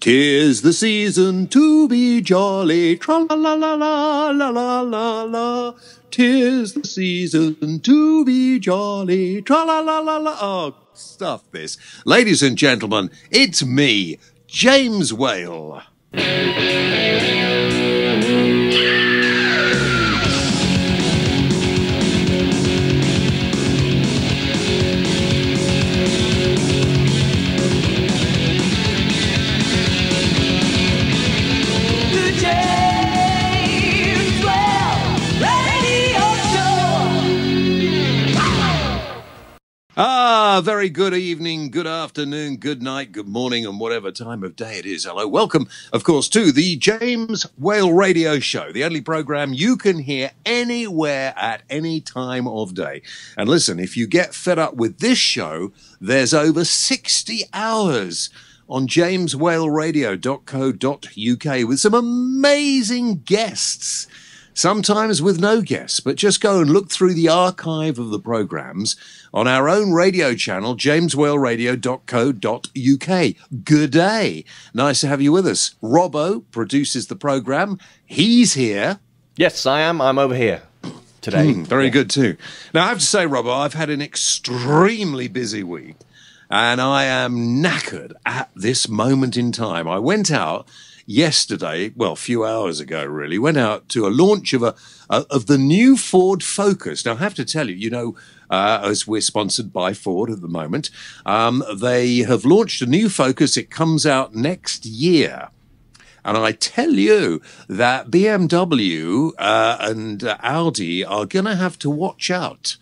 'Tis the season to be jolly, tra-la-la-la-la-la-la-la. 'Tis the season to be jolly, tra-la-la-la-la. Oh, stuff this. Ladies and gentlemen, it's me, James Whale. Very good evening, good afternoon, good night, good morning, and whatever time of day it is. Hello, welcome, of course, to the James Whale Radio Show, the only program you can hear anywhere at any time of day. And listen, if you get fed up with this show, there's over 60 hours on jameswhaleradio.co.uk with some amazing guests. Sometimes with no guests, but just go and look through the archive of the programmes on our own radio channel, jameswhaleradio.co.uk. Good day. Nice to have you with us. Robbo produces the programme. He's here. Yes, I am. I'm over here today. Very good too. Now, I have to say, Robbo, I've had an extremely busy week, and I am knackered at this moment in time. I went out yesterday, well, a few hours ago, really, went out to a launch of the new Ford Focus. Now, I have to tell you, as we're sponsored by Ford at the moment, they have launched a new Focus. It comes out next year. And I tell you that BMW and Audi are going to have to watch out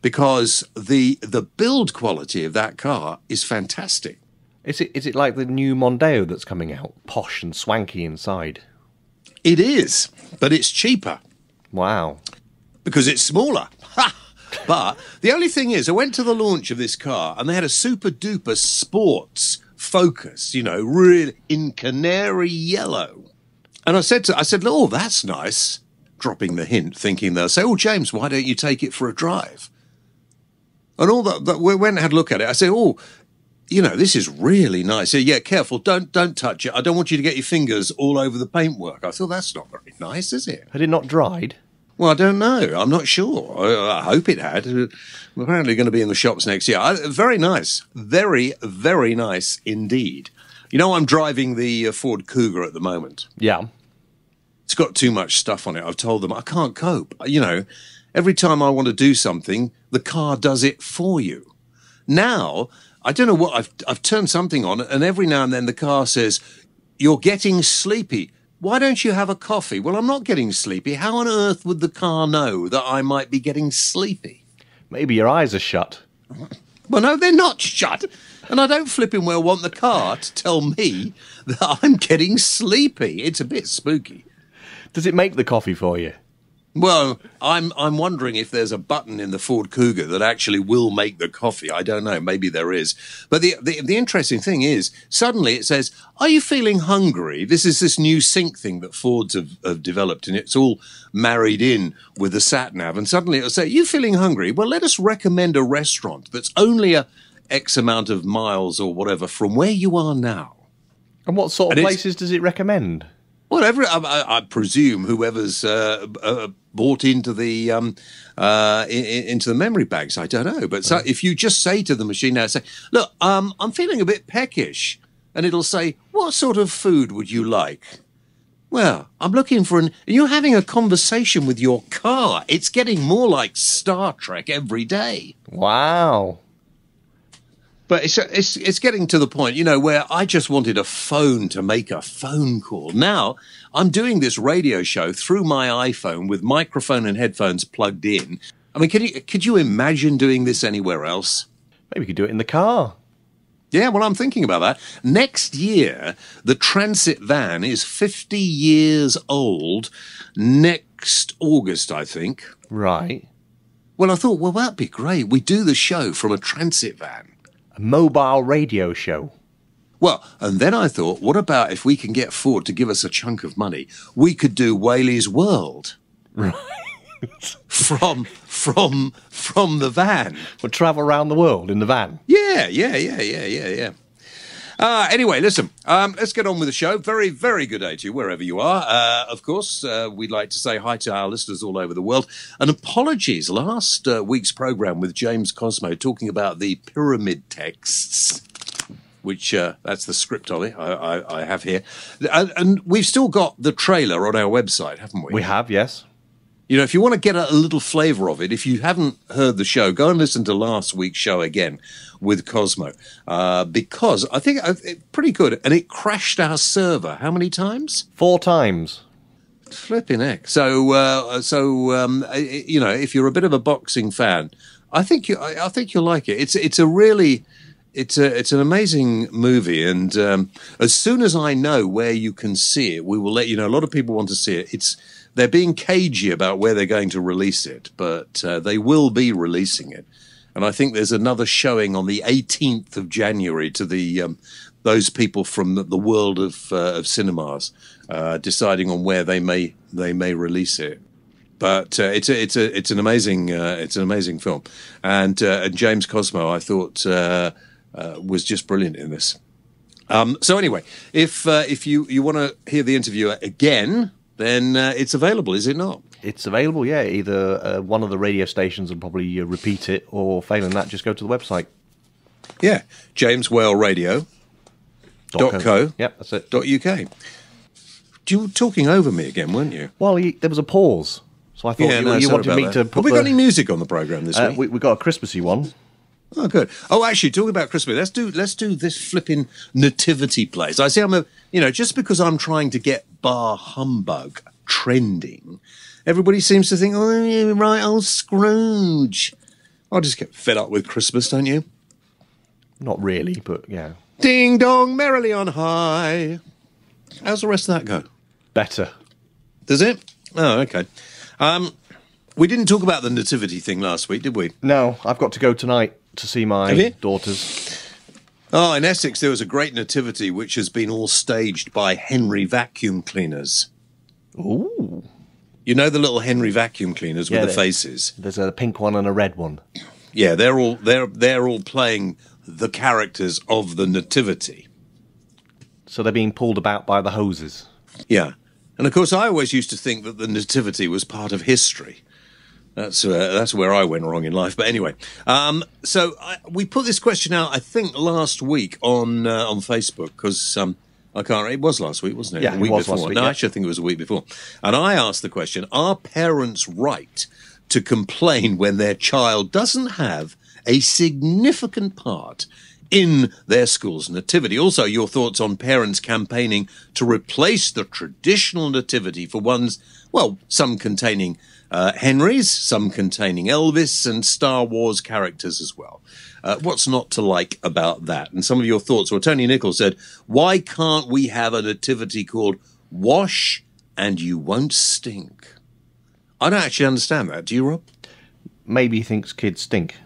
because the build quality of that car is fantastic. Is it like the new Mondeo that's coming out? Posh and swanky inside. It is, but it's cheaper. Wow. Because it's smaller. Ha! But the only thing is, I went to the launch of this car and they had a super duper sports Focus, really in canary yellow. And I said, oh, that's nice. Dropping the hint, thinking they'll say, oh, James, why don't you take it for a drive? And all that we went and had a look at it. I said, oh, this is really nice. So, yeah, careful. Don't touch it. I don't want you to get your fingers all over the paintwork. I thought that's not very nice, is it? Had it not dried? Well, I don't know. I'm not sure. I hope it had. I'm apparently going to be in the shops next year. Very nice. Very, very nice indeed. I'm driving the Ford Cougar at the moment. Yeah. It's got too much stuff on it. I've told them I can't cope. Every time I want to do something, the car does it for you. Now, I don't know what, I've turned something on, and every now and then the car says, you're getting sleepy. Why don't you have a coffee? Well, I'm not getting sleepy. How on earth would the car know that I might be getting sleepy? Maybe your eyes are shut. Well, no, they're not shut. And I don't flipping well want the car to tell me that I'm getting sleepy. It's a bit spooky. Does it make the coffee for you? Well, I'm wondering if there's a button in the Ford Cougar that actually will make the coffee. I don't know. Maybe there is. But the interesting thing is, suddenly it says, are you feeling hungry? This is this new sync thing that Fords have developed, and it's all married in with the sat-nav. And suddenly it'll say, are you feeling hungry? Well, let us recommend a restaurant that's only a X amount of miles or whatever from where you are now. And what sort of places does it recommend? Whatever, I presume whoever's bought into the memory banks, I don't know. But so if you just say to the machine now, say, look, I'm feeling a bit peckish, and it'll say, what sort of food would you like? Well, I'm looking for you're having a conversation with your car. It's getting more like Star Trek every day. Wow. But it's getting to the point, where I just wanted a phone to make a phone call. Now, I'm doing this radio show through my iPhone with microphone and headphones plugged in. I mean, could you imagine doing this anywhere else? Maybe we could do it in the car. Yeah, well, I'm thinking about that. Next year, the Transit van is 50 years old. Next August, I think. Right. Well, I thought, well, that'd be great. We do the show from a Transit van. A mobile radio show. Well, and then I thought, what about if we can get Ford to give us a chunk of money? We could do Whaley's World. Right. From the van. We'll travel around the world in the van. Yeah. Anyway, listen, let's get on with the show. Very, very good day to you, wherever you are. Of course, we'd like to say hi to our listeners all over the world. And apologies, last week's programme with James Cosmo talking about the pyramid texts, which that's the script of it I have here. And we've still got the trailer on our website, haven't we? We have, yes. You know, if you want to get a little flavour of it, if you haven't heard the show, go and listen to last week's show again with Cosmo, because I think it's pretty good. And it crashed our server how many times? 4 times. Flipping heck. So you know, if you're a bit of a boxing fan, I think you'll like it. It's an amazing movie, and as soon as I know where you can see it, we will let you know. A lot of people want to see it. They're being cagey about where they're going to release it, but they will be releasing it. And I think there's another showing on the 18th of January to those people from the world of cinemas deciding on where they may release it. But it's an amazing film, and James Cosmo I thought was just brilliant in this. So anyway, if you want to hear the interview again, then it's available, is it not? It's available, yeah. Either one of the radio stations will probably repeat it, or failing that, just go to the website. Yeah, jameswhaleradio.co. Yep, that's it. .uk. You were talking over me again, weren't you? Well, there was a pause, so I thought you wanted me to put. Have we got any music on the programme this week? We got a Christmassy one. Oh, good. Oh, actually, talking about Christmas, let's do this flipping nativity plays. I see just because I'm trying to get Bar Humbug trending, everybody seems to think, oh, yeah, right, old Scrooge. I just get fed up with Christmas, don't you? Not really, but yeah. Ding dong, merrily on high. How's the rest of that go? Better. Does it? Oh, okay. We didn't talk about the nativity thing last week, did we? No, I've got to go tonight to see my daughters. Oh, in Essex, there was a great nativity which has been all staged by Henry vacuum cleaners. Ooh. You know the little Henry vacuum cleaners with the faces? There's a pink one and a red one. Yeah, they're all playing the characters of the nativity. So they're being pulled about by the hoses. Yeah. And of course, I always used to think that the nativity was part of history. That's where I went wrong in life. But anyway, we put this question out, I think, last week on Facebook, because I can't. It was last week, wasn't it? Yeah, a week it was before. last week. No, yeah. actually, I think it was a week before. And I asked the question: are parents right to complain when their child doesn't have a significant part in their school's nativity? Also, your thoughts on parents campaigning to replace the traditional nativity for ones, well, some containing Henrys, some containing Elvis and Star Wars characters as well. What's not to like about that? And some of your thoughts. Well, Tony Nichols said, why can't we have a nativity called Wash and You Won't Stink? I don't actually understand that. Do you, Rob? Maybe he thinks kids stink.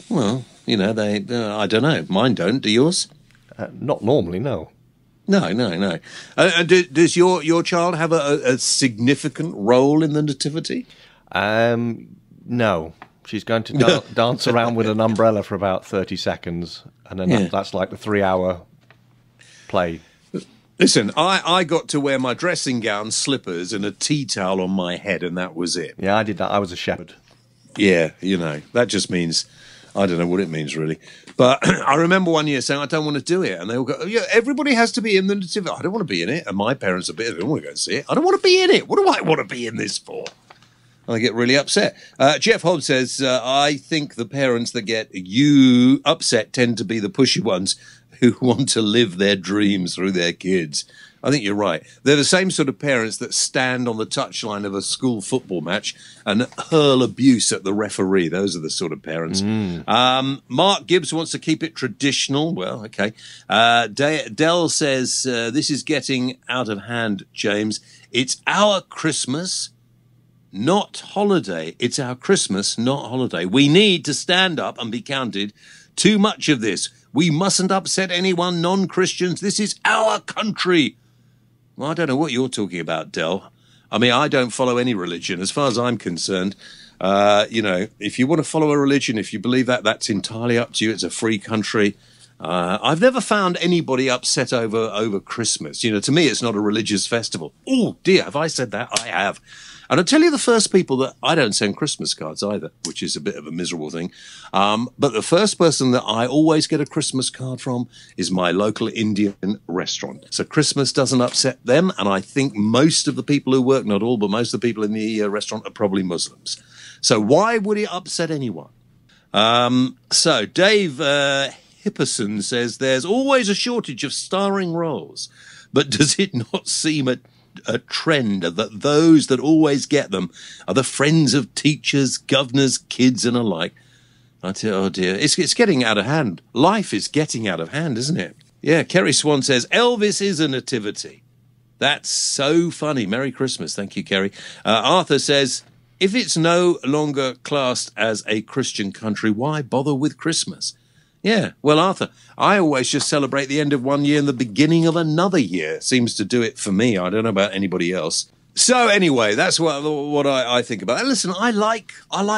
Well, I don't know. Mine don't. Do yours? Not normally, no. No. Does your child have a significant role in the nativity? No. She's going to dance around with an umbrella for about 30 seconds, and then that's like the 3-hour play. Listen, I got to wear my dressing gown, slippers, and a tea towel on my head, and that was it. Yeah, I did that. I was a shepherd. Yeah, that just means... I don't know what it means, really. But I remember one year saying, I don't want to do it. And they all go, oh, yeah, everybody has to be in the nativity. I don't want to be in it. And my parents are they don't want to go and see it. I don't want to be in it. What do I want to be in this for? And I get really upset. Jeff Hobbs says, I think the parents that get you upset tend to be the pushy ones who want to live their dreams through their kids. I think you're right. They're the same sort of parents that stand on the touchline of a school football match and hurl abuse at the referee. Those are the sort of parents. Mark Gibbs wants to keep it traditional. Well, okay. Dell says, this is getting out of hand, James. It's our Christmas, not holiday. It's our Christmas, not holiday. We need to stand up and be counted. Too much of this. We mustn't upset anyone, non-Christians. This is our country. Well, I don't know what you're talking about, Del. I mean, I don't follow any religion. As far as I'm concerned, if you want to follow a religion, if you believe that, that's entirely up to you. It's a free country. I've never found anybody upset over Christmas. You know, to me, it's not a religious festival. Oh, dear, have I said that? I have. And I'll tell you the first people that I don't send Christmas cards either, which is a bit of a miserable thing. But the first person that I always get a Christmas card from is my local Indian restaurant. So Christmas doesn't upset them. And I think most of the people who work, not all, but most of the people in the restaurant are probably Muslims. So why would it upset anyone? So Dave Hipperson says there's always a shortage of starring roles, but does it not seem a trend that those that always get them are the friends of teachers, governors, kids, and alike? Oh dear, it's getting out of hand. Life is getting out of hand, isn't it? Yeah, Kerry Swan says Elvis is a nativity. That's so funny. Merry Christmas. Thank you, Kerry. Arthur says, if it's no longer classed as a Christian country, why bother with Christmas? Yeah, well, Arthur, I always just celebrate the end of one year and the beginning of another year. Seems to do it for me. I don't know about anybody else. So anyway, that's what I think about. And listen, I like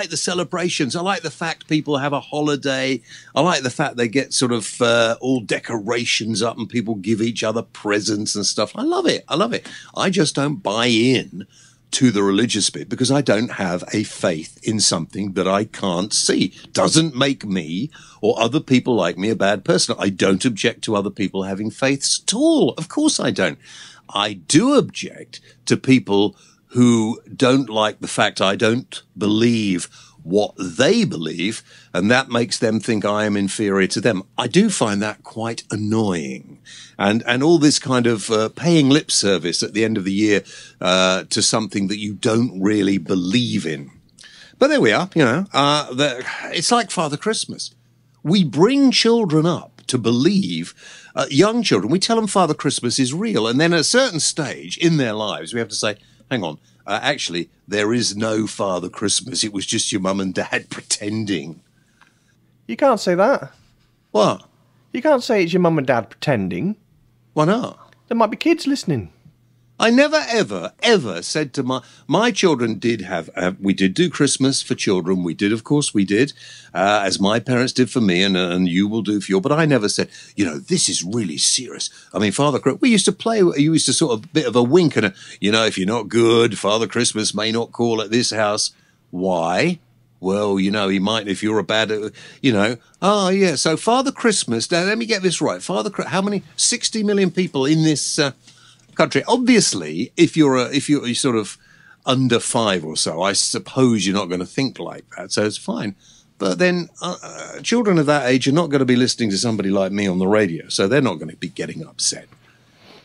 the celebrations. I like the fact people have a holiday. I like the fact they get sort of all decorations up and people give each other presents and stuff. I love it. I love it. I just don't buy in to the religious bit because I don't have a faith in something that I can't see. Doesn't make me or other people like me a bad person. I don't object to other people having faiths at all. Of course I don't. I do object to people who don't like the fact I don't believe what they believe, and that makes them think I am inferior to them. I do find that quite annoying. And all this kind of paying lip service at the end of the year to something that you don't really believe in. But there we are, you know. It's like Father Christmas. We bring children up to believe, young children, we tell them Father Christmas is real. And then at a certain stage in their lives, we have to say, hang on, actually, there is no Father Christmas. It was just your mum and dad pretending. You can't say that. What? You can't say it's your mum and dad pretending. Why not? There might be kids listening. I never, ever said to my children did have, we did do Christmas for children. We did, of course, we did, as my parents did for me and you will do for you. But I never said, you know, this is really serious. I mean, we used to play, you used to sort of bit of a wink and you know, if you're not good, Father Christmas may not call at this house. Why? Well, you know, he might if you're a bad, you know. Oh, yeah, so Father Christmas, now let me get this right. How many? 60 million people in this country. Obviously, if you're sort of under 5 or so, I suppose you're not going to think like that, so it's fine. But then children of that age are not going to be listening to somebody like me on the radio, so they're not going to be getting upset.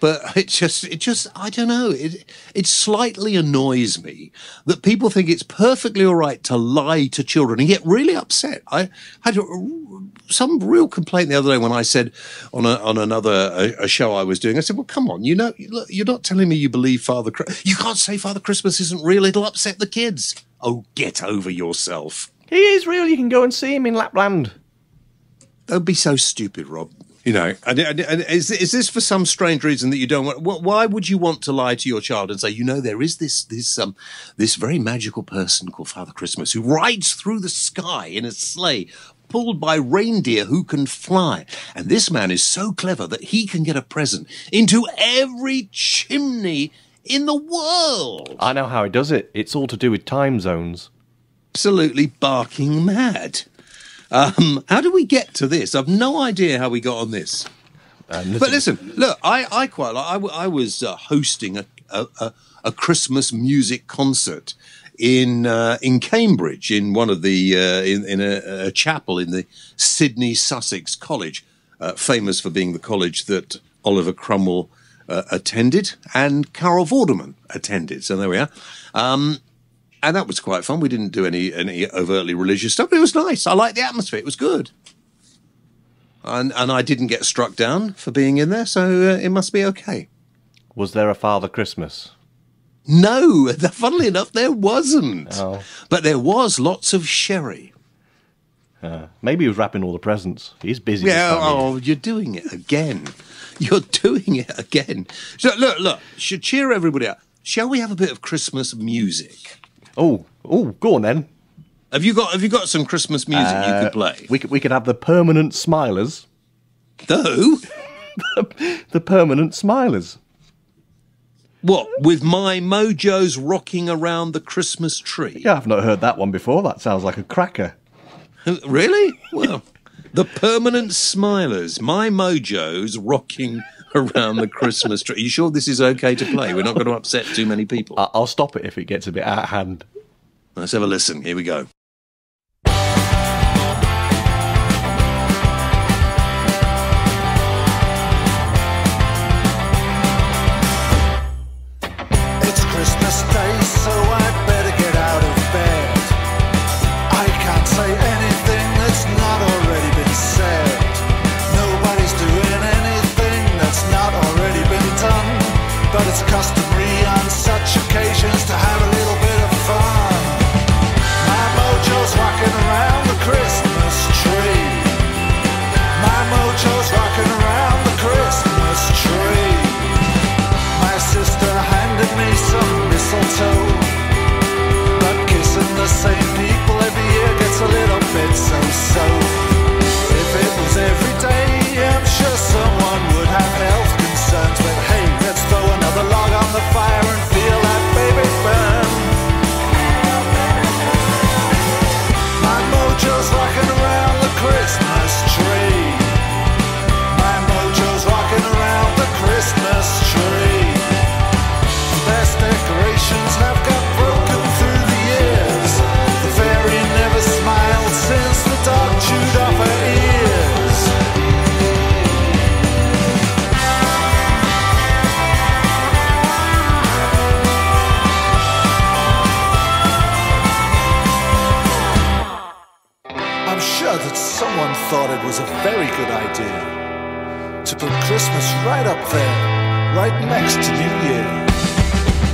But it just, I don't know. It slightly annoys me that people think it's perfectly all right to lie to children and get really upset. I had some real complaint the other day when I said on another show I was doing, I said, well, come on, you know, look, you're not telling me you believe you can't say Father Christmas isn't real. It'll upset the kids. Oh, get over yourself. He is real. You can go and see him in Lapland. Don't be so stupid, Rob. You know, and is this for some strange reason that you don't want? Why would you want to lie to your child and say, you know, there is this very magical person called Father Christmas who rides through the sky in a sleigh, pulled by reindeer who can fly, and this man is so clever that he can get a present into every chimney in the world. I know how he does it. It's all to do with time zones. Absolutely barking mad. How do we get to this? I've no idea how we got on this. But listen, look, I quite like. I was hosting a Christmas music concert in Cambridge in one of the in a chapel in the Sydney Sussex College, famous for being the college that Oliver Cromwell attended and Carol Vorderman attended. So there we are. And that was quite fun. We didn't do any overtly religious stuff, but it was nice. I liked the atmosphere. It was good. And I didn't get struck down for being in there, so it must be okay. Was there a Father Christmas? No, funnily enough, there wasn't. Oh. But there was lots of sherry. Maybe he was wrapping all the presents. He's busy. Yeah, oh, you're doing it again. You're doing it again. So look, should cheer everybody up. Shall we have a bit of Christmas music? Oh, go on then. Have you got some Christmas music you could play? We could have the Permanent Smilers. Who? The permanent smilers. What, with my mojos rocking around the Christmas tree? Yeah, I've not heard that one before. That sounds like a cracker. Really? Well, the permanent smilers, my mojos rocking around the Christmas tree. Are you sure this is okay to play? We're not going to upset too many people. I'll stop it if it gets a bit out of hand. Let's have a listen. Here we go. Christmas Day, so I'd better get out of bed. I can't say anything that's not already been said. Nobody's doing anything that's not already been done, but it's customary on such occasions to have a little bit of fun. My mojo's rocking around the Christmas tree. My mojo's rocking around the Christmas tree. My sister handed me some mistletoe, but kissing the same people every year gets a little bit so-so. If it was every day, I'm sure someone would have health concerns, but hey, let's throw another log on the fire and feel that baby burn. My mojo's rocking around the Christmas tree. My mojo's rocking around the Christmas tree. Decorations have got broken through the years. The fairy never smiled since the dog chewed off her ears. I'm sure that someone thought it was a very good idea to put Christmas right up there, right next to New Year.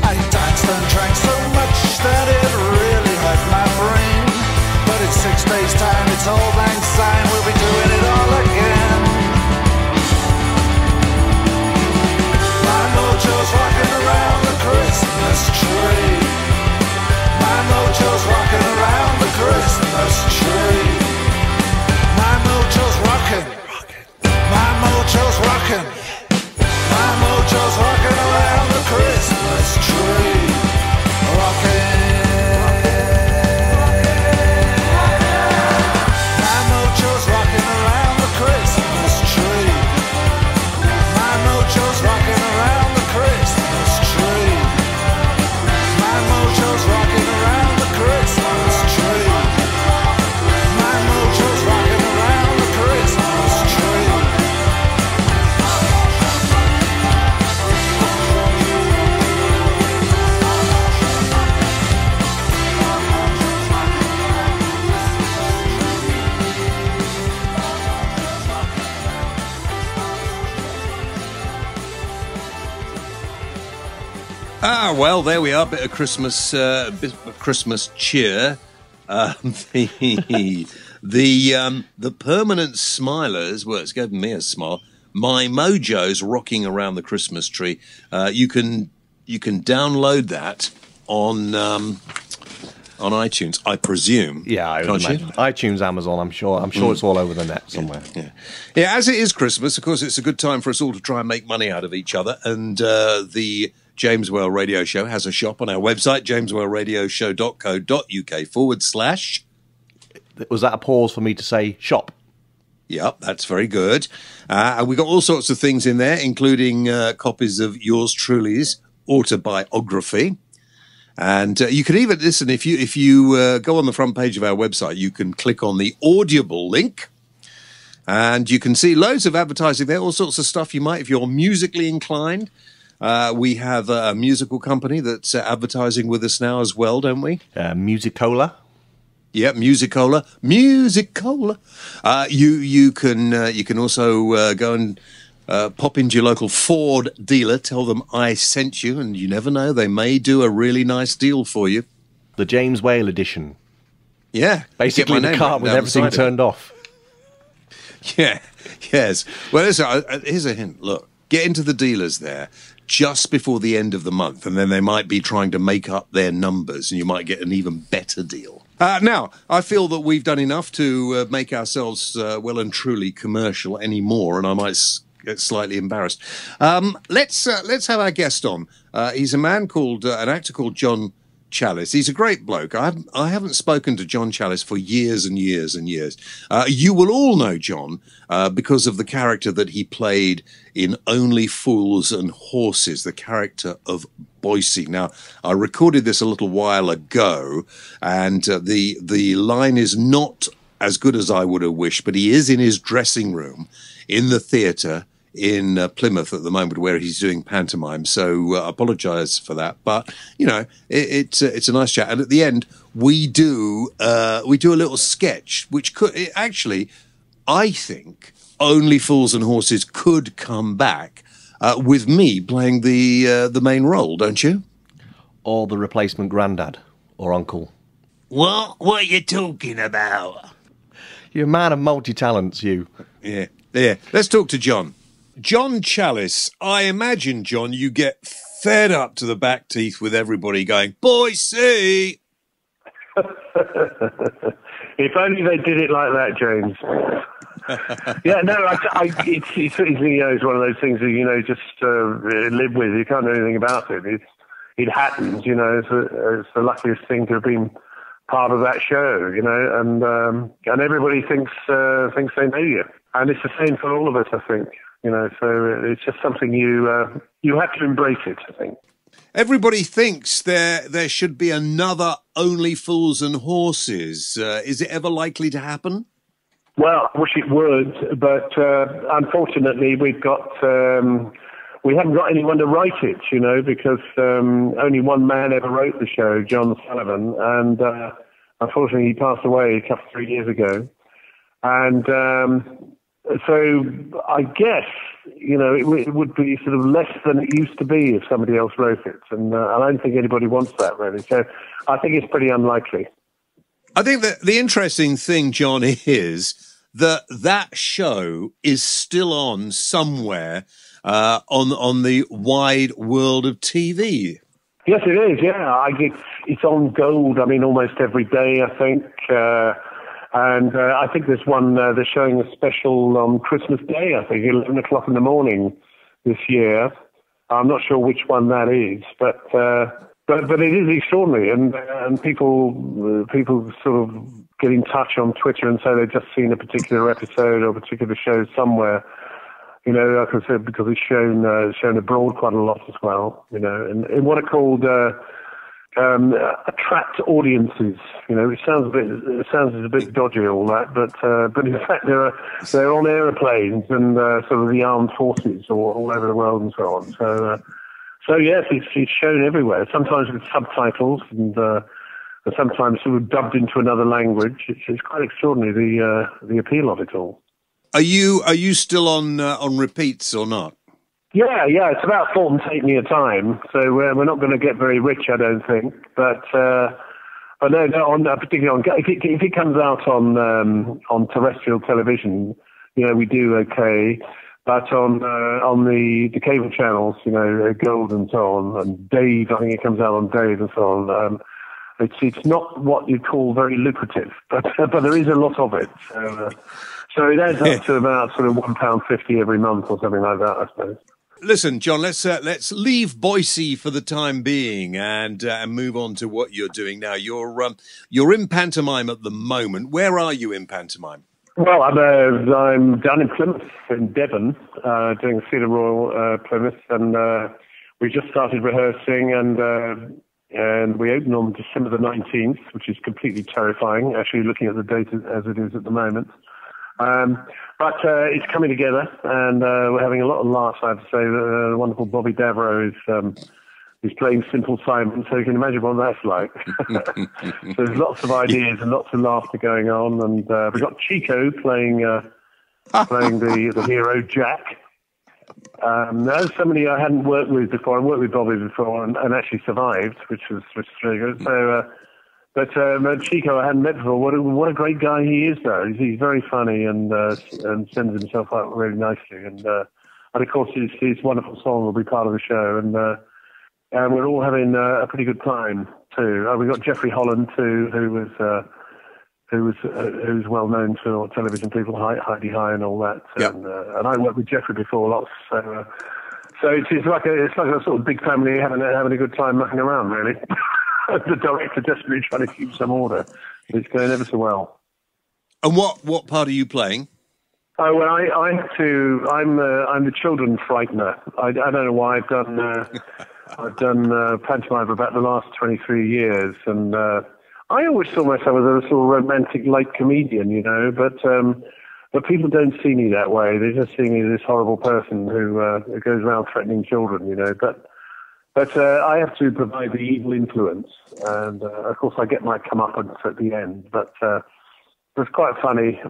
I danced and drank so much that it really hurt my brain. But in 6 days' time, it's all lang syne, we'll be doing it all again. My mojo's rocking around the Christmas tree. My mojo's rocking around the Christmas tree. My mojo's rocking. My mojo's rocking. My mojo's rocking around the Christmas tree. Rocking. My mojo's rocking around the Christmas tree. My mojo's rocking around the Christmas tree. My mojo's rocking around the Christmas tree. My mojo's rocking around the Christmas tree. Ah, well, there we are. Bit of Christmas cheer. The permanent smilers. Well, it's given me a smile. My mojo's rocking around the Christmas tree. You can download that on iTunes, I presume. Yeah, I would imagine. iTunes, Amazon. I'm sure it's all over the net somewhere. Yeah. As it is Christmas, of course, it's a good time for us all to try and make money out of each other. And the James Well Radio Show has a shop on our website, jameswellradioshow.co.uk/. Was that a pause for me to say shop? Yep, that's very good. And we've got all sorts of things in there, including copies of yours truly's autobiography. And you can even listen, if you go on the front page of our website, you can click on the Audible link. And you can see loads of advertising there, all sorts of stuff you might, if you're musically inclined. We have a musical company that's advertising with us now as well, don't we? Musicola. Yeah, Musicola. You can also go and pop into your local Ford dealer, tell them I sent you, and you never know, they may do a really nice deal for you. The James Whale edition. Yeah. Basically the car with everything turned off. Yeah, yes. Well, here's a hint. Look, get into the dealers there just before the end of the month, and then they might be trying to make up their numbers, and you might get an even better deal. Now, I feel that we've done enough to make ourselves well and truly commercial anymore, and I might get slightly embarrassed. Let's have our guest on. He's a man called an actor called John Challis. He's a great bloke. I haven't spoken to John Challis for years and years and years. You will all know John because of the character that he played in Only Fools and Horses, the character of Boycie. Now, I recorded this a little while ago, and the line is not as good as I would have wished, but he is in his dressing room in the theatre in Plymouth at the moment, where he's doing pantomime. So I apologise for that, but you know, it's a nice chat. And at the end, we do a little sketch, which could actually, I think, Only Fools and Horses could come back with me playing the main role, don't you? Or the replacement granddad or uncle. What are you talking about? You're a man of multi-talents, you. Yeah. Let's talk to John. John Challis, I imagine, John, you get fed up to the back teeth with everybody going, Boycie! If only they did it like that, James. Yeah, no, it's easily, it's one of those things that, just live with. You can't do anything about it. It happens, it's the luckiest thing to have been part of that show, and everybody thinks they know you. And it's the same for all of us, I think. So it's just something you have to embrace it, I think. Everybody thinks there should be another Only Fools and Horses. Is it ever likely to happen? Well, I wish it would, but unfortunately we haven't got anyone to write it, because only one man ever wrote the show, John Sullivan, and unfortunately he passed away a couple of 3 years ago. And so I guess, it would be sort of less than it used to be if somebody else wrote it. And I don't think anybody wants that, really. So I think it's pretty unlikely. I think that the interesting thing, John, is that show is still on somewhere on the wide world of TV. Yes, it is, yeah. It's on Gold, almost every day, I think. And I think there's one, they're showing a special on Christmas Day, I think, 11 o'clock in the morning this year. I'm not sure which one that is, but it is extraordinary. And people sort of get in touch on Twitter and say they've just seen a particular episode or a particular show somewhere. Like I said, because it's shown abroad quite a lot as well, and what are called attract audiences. It sounds a bit dodgy, all that, but in fact they're on aeroplanes and sort of the armed forces all over the world and so on. So yes, it's shown everywhere. Sometimes with subtitles and sometimes sort of dubbed into another language. It's quite extraordinary the appeal of it all. Are you still on repeats or not? Yeah, it's about 4 and 8 me a time. So we're not going to get very rich, I don't think. But no, particularly on if it comes out on terrestrial television, we do okay. But on the cable channels, Gold and so on, and Dave, I think it comes out on Dave and so on. It's not what you call very lucrative, but there is a lot of it. So it adds up to about sort of £1.50 every month or something like that, I suppose. Listen, John, let's leave Boycie for the time being and move on to what you're doing now. You're in pantomime at the moment. Where are you in pantomime? Well, I'm down in Plymouth, in Devon, doing Theatre Royal Plymouth, and we just started rehearsing, and we open on December the 19th, which is completely terrifying, actually looking at the date as it is at the moment. But it's coming together, and we're having a lot of laughs, I have to say. The wonderful Bobby Davro is playing Simple Simon, so you can imagine what that's like. So there's lots of ideas and lots of laughter going on, and we've got Chico playing the hero Jack. There's somebody I hadn't worked with before. I worked with Bobby before and actually survived, which was really good. So, but Chico I hadn't met before. What a great guy he is, though. He's very funny and sends himself out really nicely. And of course, his wonderful song will be part of the show. And and we're all having a pretty good time too. We've got Jeffrey Holland too, who's well known to television people, Heidi High and all that. Yep. And I worked with Jeffrey before lots, so it's like a sort of big family having a good time mucking around, really. The director desperately trying to keep some order. It's going ever so well. And what part are you playing? Oh well, I have to. I'm the children frightener. I don't know why I've done pantomime for about the last 23 years, and I always saw myself as a sort of romantic light comedian, you know. But people don't see me that way. They just see me as this horrible person who goes around threatening children, you know. But I have to provide the evil influence, and of course I get my comeuppance at the end. But it's quite funny.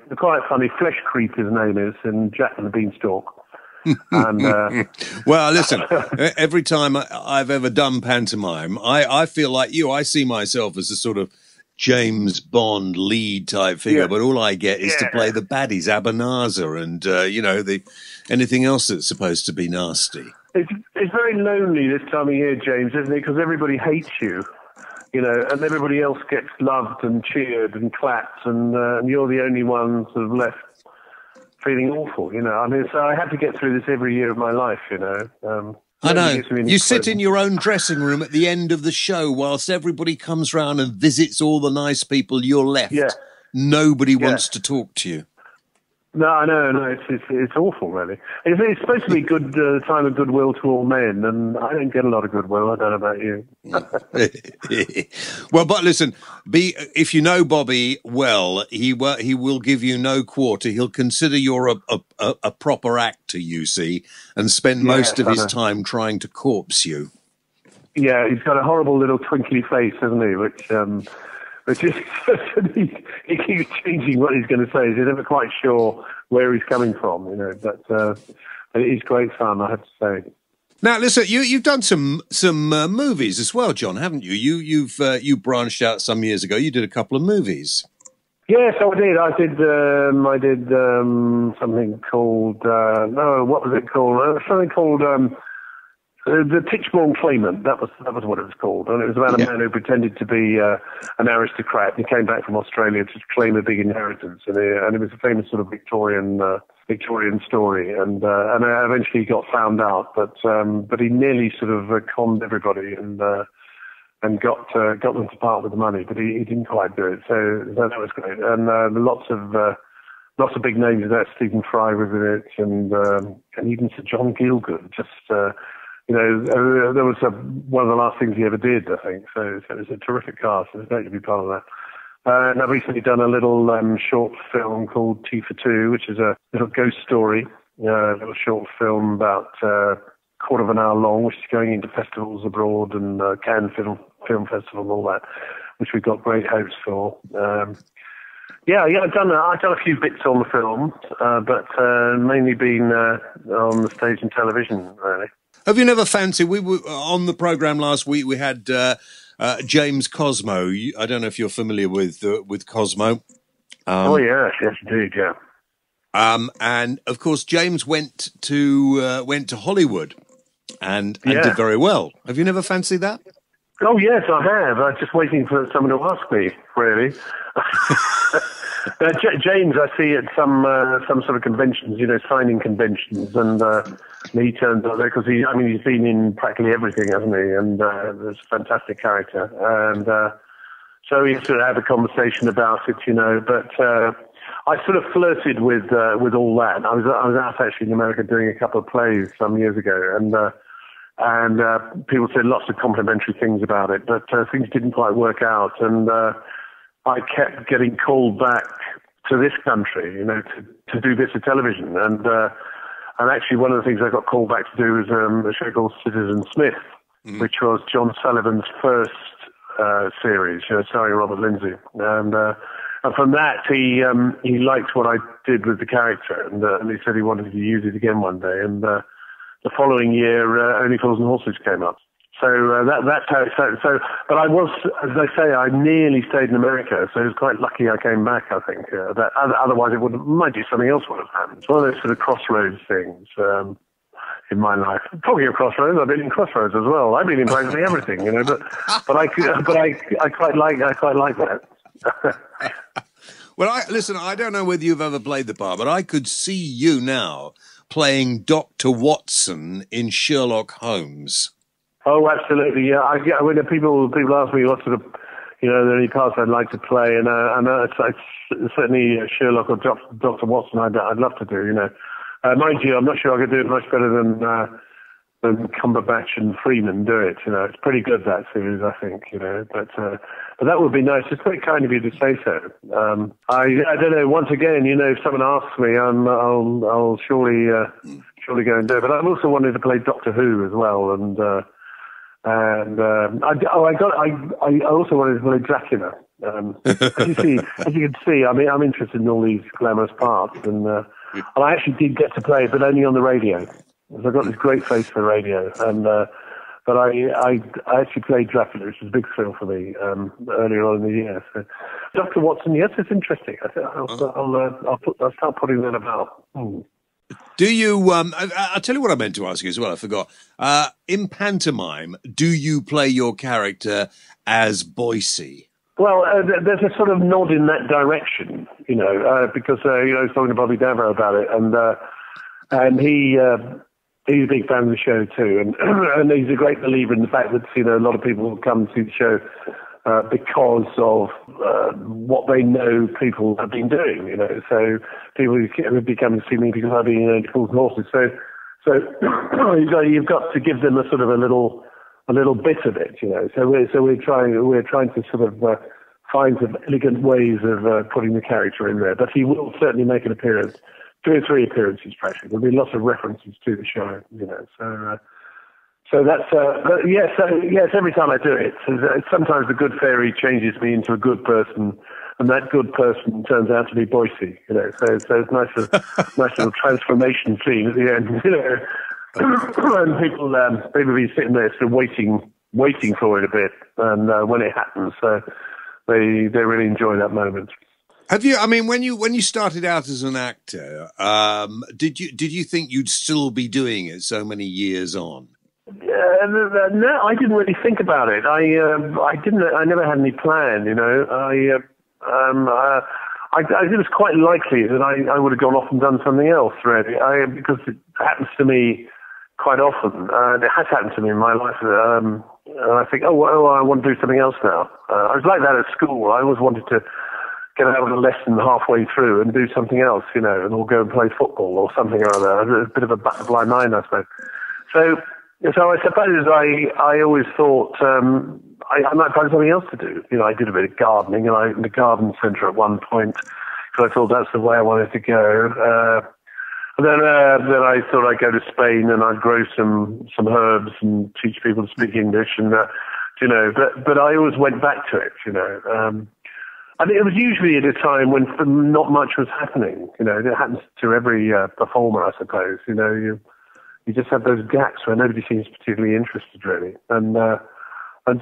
Flesh Creep, his name is, in Jack and the Beanstalk. And, well, listen, every time I've ever done pantomime, I feel like you. I see myself as a sort of James Bond lead type figure, but all I get is to play the baddies, Abernathy, and anything else that's supposed to be nasty. It's very lonely this time of year, James, isn't it? Because everybody hates you, you know, and everybody else gets loved and cheered and clapped, and you're the only one sort of left feeling awful, you know. I mean, so I had to get through this every year of my life, you know. I know. You sit in your own dressing room at the end of the show whilst everybody comes round and visits all the nice people. You're left. Yeah. Nobody wants to talk to you. No, I know. No, it's awful, really. It's supposed to be good time of goodwill to all men, and I don't get a lot of goodwill. I don't know about you. Well, but listen, if you know Bobby well, he will give you no quarter. He'll consider you're a proper actor, you see, and spend most of his time trying to corpse you. Yeah, he's got a horrible little twinkly face, hasn't he? Which is he keeps changing what he's going to say. He's never quite sure where he's coming from, you know. But it is great fun, I have to say. Now, listen, you've done some movies as well, John, haven't you? You branched out some years ago. You did a couple of movies. Yes, I did. I did something called what was it called? Something called. The Tichborne Claimant, that was what it was called, and it was about a man who pretended to be an aristocrat. He came back from Australia to claim a big inheritance, and it was a famous sort of Victorian story. And eventually he got found out, but he nearly sort of conned everybody and got them to part with the money, but he didn't quite do it. So that was great, and lots of big names in that. Stephen Fry was in it, and even Sir John Gielgud. Just you know, that was one of the last things he ever did, I think. So it was a terrific cast. It was great to be part of that. And I've recently done a little short film called Tea for Two, which is a little ghost story, a little short film about a quarter of an hour long, which is going into festivals abroad and Cannes Film Festival and all that, which we've got great hopes for. I've done a few bits on the film, but mainly been on the stage and television, really. Have you never fancied? We were on the programme last week. We had James Cosmo. I don't know if you're familiar with Cosmo. Oh yes, indeed, yeah. And of course, James went to Hollywood and did very well. Have you never fancied that? Oh yes, I have. I'm just waiting for someone to ask me. Really. James, I see at some sort of conventions, you know, signing conventions, and he turns up there because he's been in practically everything, hasn't he? And there's a fantastic character, and so we sort of had a conversation about it, you know. But I sort of flirted with all that. I was out actually in America doing a couple of plays some years ago, and people said lots of complimentary things about it, but things didn't quite work out, and I kept getting called back to this country, you know, to do bits of television. And actually one of the things I got called back to do was a show called Citizen Smith, which was John Sullivan's first series, you know, starring Robert Lindsay. And from that, he liked what I did with the character, and he said he wanted to use it again one day. And the following year, Only Fools and Horses came up. So that's how it started. So, but I was, as I say, I nearly stayed in America, so it was quite lucky I came back, I think. Otherwise, might be something else would have happened. It's one of those sort of crossroads things. You in my life. Talking of Crossroads, I've been in Crossroads as well. I've been in practically everything, you know. But I quite like that. Well, listen, I don't know whether you've ever played the part, but I could see you now playing Dr. Watson in Sherlock Holmes. Oh, absolutely, yeah. When people ask me what sort of, you know, there are any parts I'd like to play, and it's certainly Sherlock or Dr. Watson I'd love to do, you know. Mind you, I'm not sure I could do it much better than Cumberbatch and Freeman do it, you know. It's pretty good, that series, I think, you know. But that would be nice. It's very kind of you to say so. I don't know, once again, you know, if someone asks me, I'll surely go and do it. But I've also wanted to play Doctor Who as well, and I also wanted to play Dracula. As you can see, I'm interested in all these glamorous parts, and I actually did get to play it, but only on the radio. I've got this great face for radio, but I actually played Dracula, which was a big thrill for me earlier on in the year. So, Dr. Watson, yes, it's interesting. I'll start putting that about. Do you? I'll tell you what I meant to ask you as well. I forgot. In pantomime, do you play your character as Boycie? Well, there's a sort of nod in that direction, you know, because you know, I was talking to Bobby Davo about it, and he's a big fan of the show too, and he's a great believer in the fact that, you know, a lot of people will come to the show because of what they know people have been doing, you know. So people have been coming to see me because I've been in Fools and Horses. So you've got to give them a sort of a little bit of it, you know. So we're trying to sort of find some elegant ways of putting the character in there. But he will certainly make an appearance, 2 or 3 appearances practically. There'll be lots of references to the show, you know. So that's yes. Every time I do it, sometimes the good fairy changes me into a good person, and that good person turns out to be Boycie, you know. So it's nice little transformation scene at the end, you know. And people be sitting there sort of waiting for it a bit, and when it happens, they really enjoy that moment. Have you? I mean, when you started out as an actor, did you think you'd still be doing it so many years on? No, I didn't really think about it. I didn't. I never had any plan, you know. It was quite likely that I would have gone off and done something else, really, because it happens to me quite often. It has happened to me in my life. And I think, I want to do something else now. I was like that at school. I always wanted to get out of a lesson halfway through and do something else, you know, and or go and play football or something or other. I was a bit of a butterfly mind, I suppose. So I suppose I always thought I might find something else to do. You know, I did a bit of gardening, and in the garden centre at one point, because I thought that's the way I wanted to go. And then I thought I'd go to Spain and I'd grow some herbs and teach people to speak English, and you know. But I always went back to it, you know. I think it was usually at a time when not much was happening. You know, it happens to every performer, I suppose. You know, you just have those gaps where nobody seems particularly interested, really, and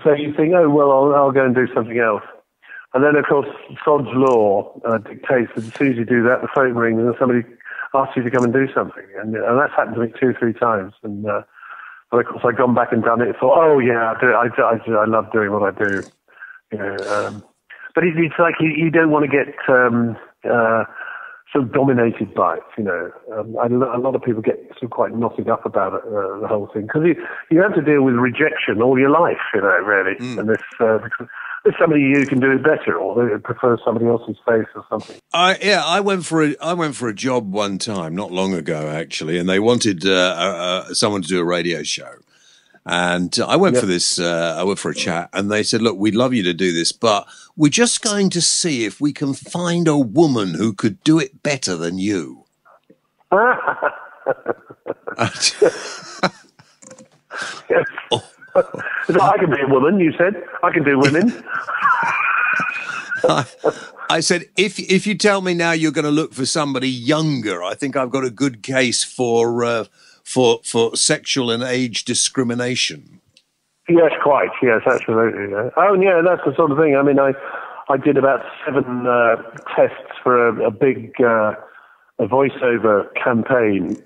so you think, oh well, I'll go and do something else. And then, of course, Sod's law dictates that as soon as you do that, the phone rings and somebody asks you to come and do something, and that's happened to me 2 or 3 times. And of course, I've gone back and done it. And thought, oh yeah, I love doing what I do, you know. But it's like you don't want to get sort of dominated by it, you know. A lot of people get sort of quite knotted up about it, the whole thing, because you have to deal with rejection all your life, you know, really. And because there's somebody you can do it better, or they prefer somebody else's face or something. I went for a job one time, not long ago actually, and they wanted someone to do a radio show. And I went for this. I went for a chat, and they said, "Look, we'd love you to do this, but we're just going to see if we can find a woman who could do it better than you." Yes. I can be a woman. You said I can do women. I said, if you tell me now you're going to look for somebody younger, I think I've got a good case for sexual and age discrimination. Yes, quite. Yes, absolutely. Yeah. Oh, yeah, that's the sort of thing. I mean, I did about 7 tests for a big a voiceover campaign.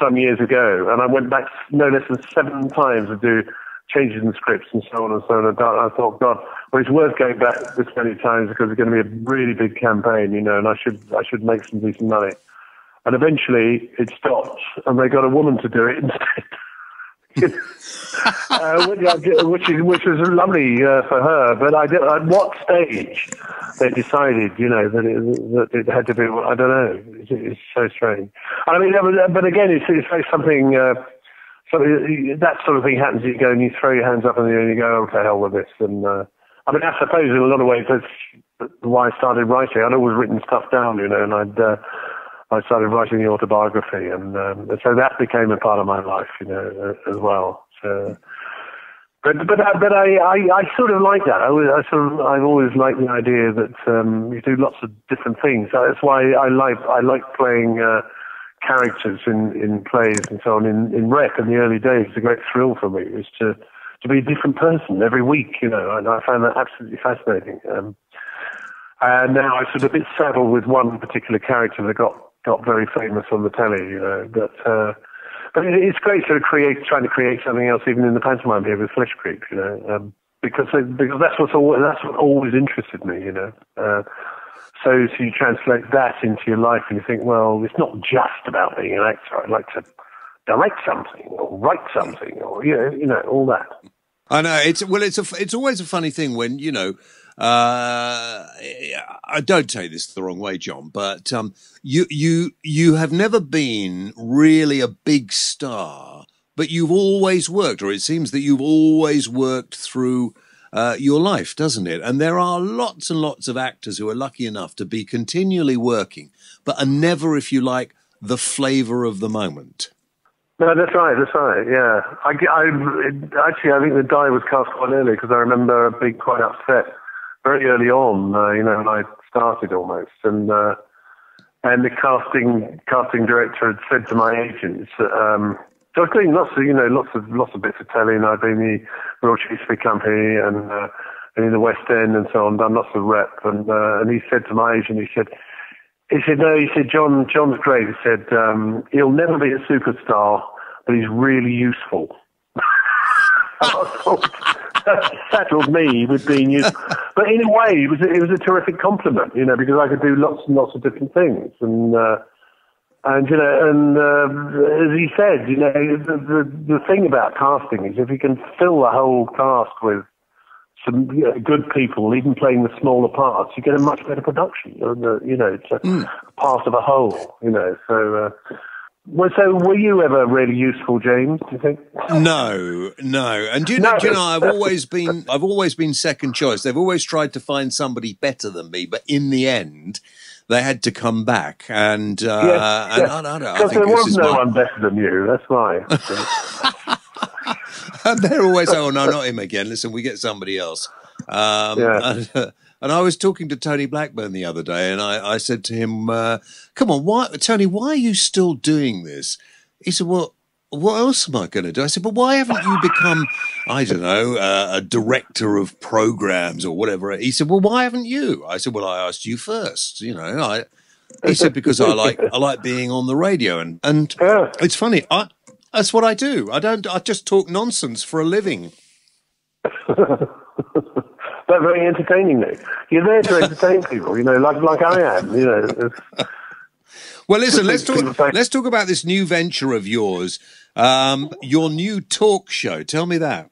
some years ago, and I went back no less than 7 times to do changes in scripts and so on and so on. And I thought, God, well, it's worth going back this many times because it's going to be a really big campaign, you know, and I should make some decent money. And eventually it stopped, and they got a woman to do it instead. Which was lovely for her, but at what stage they decided, you know, that it had to be, I don't know. It's so strange. I mean, but again, it's like something that sort of thing happens. You go and you throw your hands up and you go, oh, to hell with this. And I mean, I suppose in a lot of ways that's why I started writing. I'd always written stuff down, you know, and I started writing the autobiography, and so that became a part of my life, you know, as well. So, but I sort of like that. I've always liked the idea that you do lots of different things. That's why I like playing characters in plays and so on. In Rep in the early days, it's a great thrill for me. It was to be a different person every week, you know, and I found that absolutely fascinating. And now I'm sort of a bit saddled with one particular character that got very famous on the telly, you know. But it's great sort of trying to create something else, even in the pantomime here with Flesh Creep, you know, because that's what always interested me, you know. So you translate that into your life, and you think, well, it's not just about being an actor. I'd like to direct something or write something, or you know, all that. I know it's always a funny thing when, you know. I don't take this the wrong way, John, but you have never been really a big star, but you've always worked, or it seems that you've always worked through your life, doesn't it? And there are lots and lots of actors who are lucky enough to be continually working, but are never, if you like, the flavour of the moment. No, that's right, yeah. I think the die was cast quite early, because I remember being quite upset very early on, you know, when I started almost, and the casting director had said to my agents, so I was doing lots of bits of telly, and I'd been in the Royal Shakespeare Company and in the West End and so on, done lots of rep, and he said to my agent, he said, John's great. He said, he'll never be a superstar, but he's really useful. That settled me with being used, but in a way, it was a terrific compliment, you know, because I could do lots and lots of different things, and you know, and as he said, you know, the thing about casting is if you can fill the whole cast with some good people, even playing the smaller parts, you get a much better production. You know, it's a part of a whole, you know. So. So were you ever really useful, James, do you think? No. And do you know, I've always been second choice. They've always tried to find somebody better than me, but in the end, they had to come back. And, yes. I don't know. Because there was no one better than you, that's why. And they're always, oh, no, not him again. Listen, we get somebody else. And I was talking to Tony Blackburn the other day, and I said to him, come on, Tony, why are you still doing this? He said, well, what else am I going to do? I said, but why haven't you become, I don't know, a director of programs or whatever? He said, well, why haven't you? I said, well, I asked you first, you know. He said, because I like being on the radio. And it's funny, that's what I do. I just talk nonsense for a living. But very entertaining, Nick. You're there to entertain people, you know, like I am, you know. Well, listen, let's talk about this new venture of yours, your new talk show. Tell me that.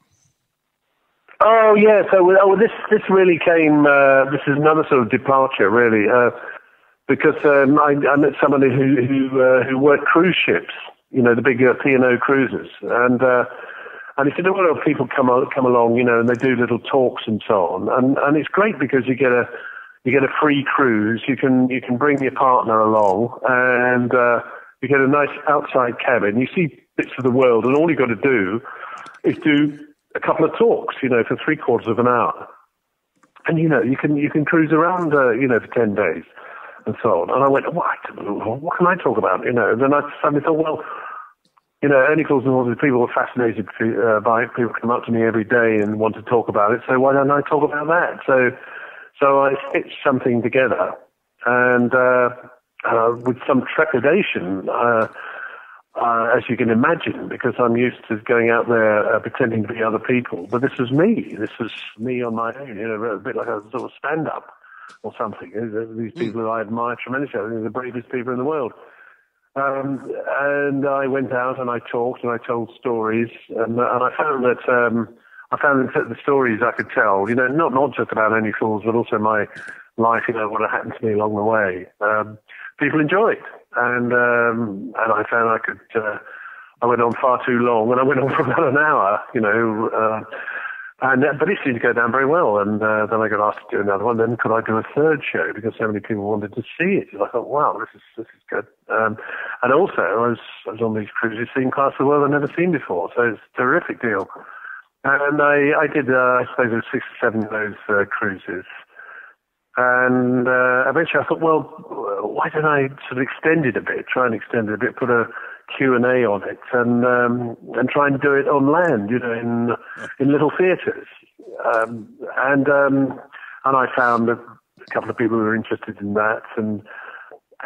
Oh yeah, so this really came. This is another sort of departure, really, because I met somebody who worked cruise ships, you know, the big P&O cruises, and he said, well, people come along, you know, and they do little talks and so on. And it's great because you get a free cruise. You can bring your partner along, and you get a nice outside cabin. You see bits of the world, and all you got to do is do a couple of talks, you know, for 3/4 of an hour. And you know, you can cruise around, you know, for 10 days and so on. And I went, what can I talk about, you know? And then I suddenly thought, well, you know, Ernicles and all these people are fascinated by it. People come up to me every day and want to talk about it. So why don't I talk about that? So I stitched something together, and with some trepidation, as you can imagine, because I'm used to going out there pretending to be other people. But this was me. This was me on my own, a bit like a sort of stand-up or something. These people that I admire tremendously. I think they're the bravest people in the world. And I went out and I talked and I told stories, and I found that the stories I could tell, not just about Only Fools, but also my life, what had happened to me along the way. People enjoyed, and I found I could. I went on far too long, and I went on for about an hour, but it seemed to go down very well. And then I got asked to do another one. Then could I do a third show because so many people wanted to see it? And I thought, wow, this is good. And also, I was on these cruises seeing parts of the world I'd never seen before, so it's a terrific deal. And I did, I suppose, there were 6 or 7 of those cruises. And eventually I thought, well, why don't I sort of extend it a bit, put a Q&A on it, and try and do it on land, in little theatres. And I found a couple of people who were interested in that, and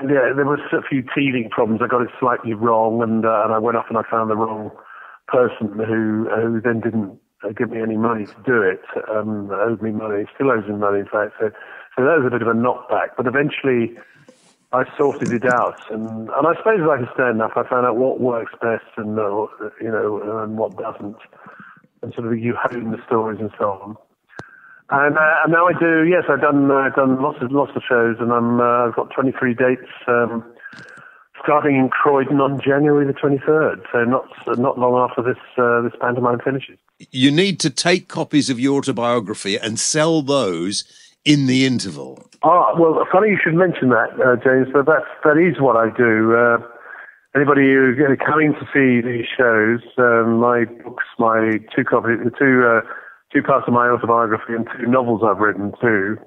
yeah, there was a few teething problems. I got it slightly wrong, and I went off and I found the wrong person who then didn't give me any money to do it. Owed me money, still owes me money, in fact. So that was a bit of a knockback. But eventually, I sorted it out, and I suppose if I can stand up, I found out what works best, and and what doesn't, and sort of you hone the stories and so on. And now I do. Yes, I've done lots of shows, and I've got 23 dates. Starting in Croydon on January the 23rd, so not long after this pantomime finishes. You need to take copies of your autobiography and sell those in the interval. Well, funny you should mention that, James, but that is what I do. Anybody who's coming to see these shows, my books, my 2 copies, two parts of my autobiography and 2 novels I've written too,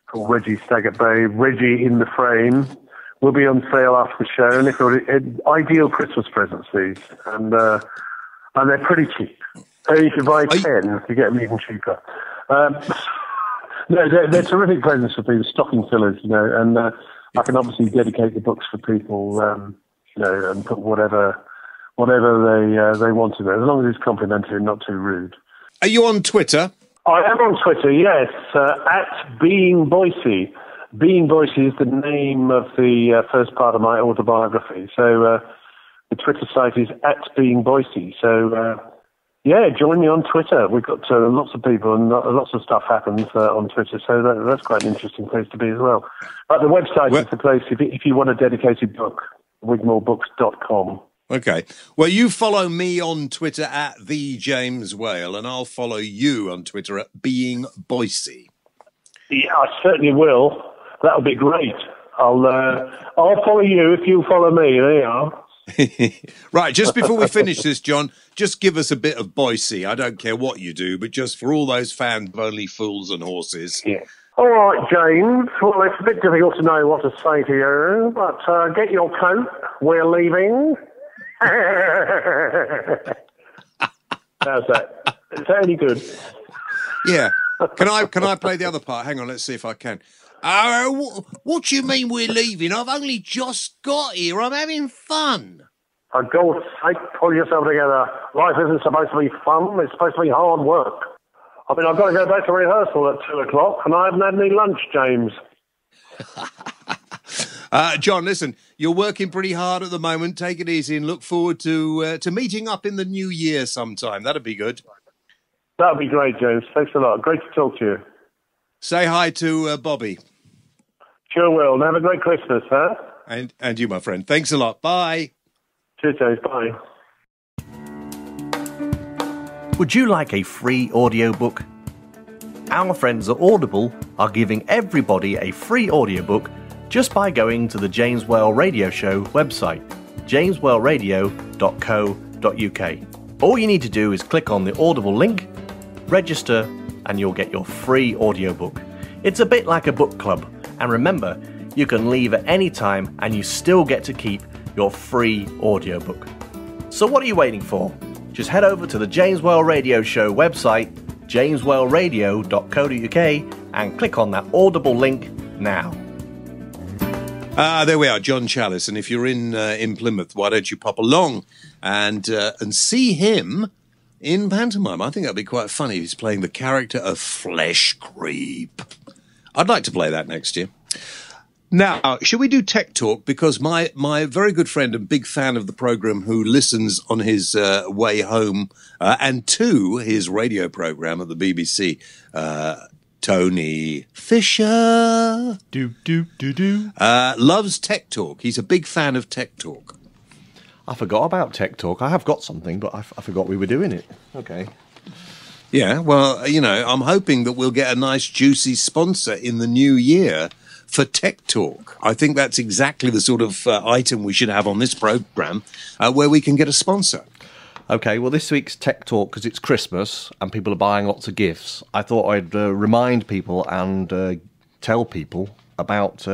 called Reggie Stag at Bay, Reggie in the Frame, will be on sale after the show, and they're ideal Christmas presents, these, and they're pretty cheap. If you buy 10, you get them even cheaper. No, they're terrific presents for people, stocking fillers, and I can obviously dedicate the books for people, and put whatever they want in there, as long as it's complimentary and not too rude. Are you on Twitter? I am on Twitter, yes, at Being Boycie. Being Boycie is the name of the first part of my autobiography. So the Twitter site is at Being Boycie. So, join me on Twitter. We've got lots of people and lots of stuff happens on Twitter. So that's quite an interesting place to be as well. But the website is the place if you want a dedicated book, wigmorebooks.com. Okay. Well, you follow me on Twitter at The James Whale, and I'll follow you on Twitter at Being Boycie. Yeah, I certainly will. That would be great. I'll follow you if you follow me. There you are. Right, just before we finish this, John, just give us a bit of Boycie. I don't care what you do, but just for all those fans of Only Fools and Horses. Yeah. All right, James. Well, it's a bit difficult to know what to say to you, but get your coat. We're leaving. How's that? Is that any good? Yeah. Can I play the other part? Hang on, let's see if I can. What do you mean we're leaving? I've only just got here. I'm having fun. For God's sake, pull yourself together. Life isn't supposed to be fun. It's supposed to be hard work. I mean, I've got to go back to rehearsal at 2 o'clock, and I haven't had any lunch, James. John, listen, you're working pretty hard at the moment. Take it easy and look forward to meeting up in the new year sometime. That'd be good. That'd be great, James. Thanks a lot. Great to talk to you. Say hi to Bobby. Sure will. And have a great Christmas, huh? And you, my friend. Thanks a lot. Bye. Cheers, James. Bye. Would you like a free audiobook? Our friends at Audible are giving everybody a free audiobook just by going to the James Whale Radio Show website, jameswhaleradio.co.uk. All you need to do is click on the Audible link, register, and you'll get your free audiobook. It's a bit like a book club, and remember, you can leave at any time and you still get to keep your free audiobook. So what are you waiting for? Just head over to the James Whale Radio Show website, jameswhaleradio.co.uk, and click on that Audible link now. There we are, John Challis. And if you're in Plymouth, why don't you pop along and see him in pantomime? I think that'd be quite funny. He's playing the character of Flesh Creep. I'd like to play that next year. Now, should we do Tech Talk? Because my very good friend and big fan of the programme who listens on his way home and to his radio programme at the BBC, Tony Fisher, loves Tech Talk. He's a big fan of Tech Talk. I forgot about Tech Talk. I have got something, but I forgot we were doing it. Okay. Yeah, well, you know, I'm hoping that we'll get a nice, juicy sponsor in the new year for Tech Talk. I think that's exactly the sort of item we should have on this programme where we can get a sponsor. Okay, well, this week's Tech Talk, because it's Christmas and people are buying lots of gifts, I thought I'd remind people and tell people about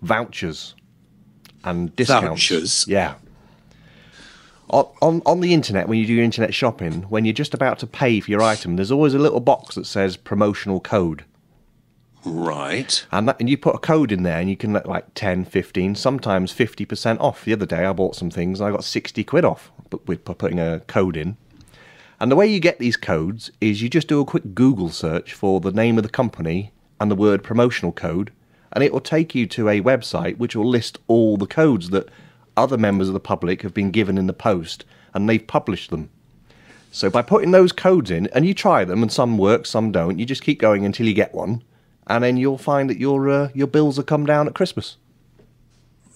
vouchers and discounts. Vouchers? Yeah. On the internet, when you do your internet shopping, when you're just about to pay for your item, there's always a little box that says promotional code. Right. And you put a code in there and you can let like 10, 15, sometimes 50% off. The other day I bought some things and I got 60 quid off with putting a code in. And the way you get these codes is you just do a quick Google search for the name of the company and the word promotional code, and it will take you to a website which will list all the codes that other members of the public have been given in the post, and they've published them. So by putting those codes in, and you try them, and some work, some don't, you just keep going until you get one, and then you'll find that your bills will come down at Christmas.